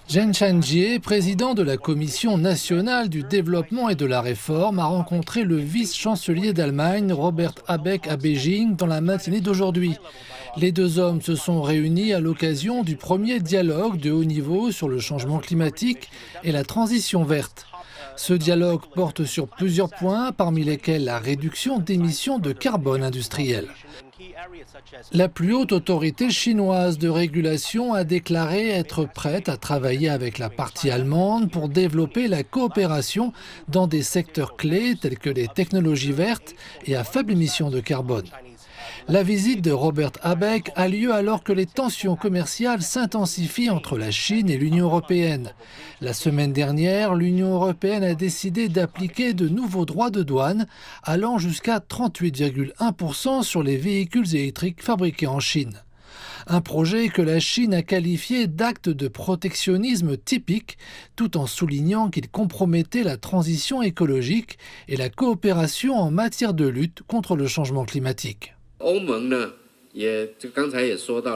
Zheng Chanjie, président de la Commission nationale du développement et de la réforme, a rencontré le vice-chancelier d'Allemagne, Robert Habeck, à Beijing dans la matinée d'aujourd'hui. Les deux hommes se sont réunis à l'occasion du premier dialogue de haut niveau sur le changement climatique et la transition verte. Ce dialogue porte sur plusieurs points, parmi lesquels la réduction d'émissions de carbone industrielles. La plus haute autorité chinoise de régulation a déclaré être prête à travailler avec la partie allemande pour développer la coopération dans des secteurs clés tels que les technologies vertes et à faible émission de carbone. La visite de Robert Habeck a lieu alors que les tensions commerciales s'intensifient entre la Chine et l'Union européenne. La semaine dernière, l'Union européenne a décidé d'appliquer de nouveaux droits de douane allant jusqu'à 38,1% sur les véhicules électriques fabriqués en Chine. Un projet que la Chine a qualifié d'acte de protectionnisme typique, tout en soulignant qu'il compromettait la transition écologique et la coopération en matière de lutte contre le changement climatique.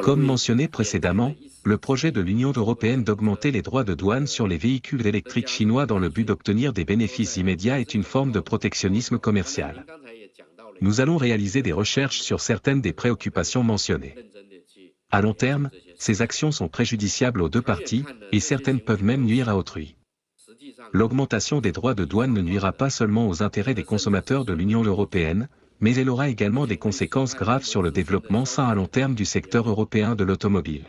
Comme mentionné précédemment, le projet de l'Union européenne d'augmenter les droits de douane sur les véhicules électriques chinois dans le but d'obtenir des bénéfices immédiats est une forme de protectionnisme commercial. Nous allons réaliser des recherches sur certaines des préoccupations mentionnées. À long terme, ces actions sont préjudiciables aux deux parties, et certaines peuvent même nuire à autrui. L'augmentation des droits de douane ne nuira pas seulement aux intérêts des consommateurs de l'Union européenne, mais elle aura également des conséquences graves sur le développement sain à long terme du secteur européen de l'automobile.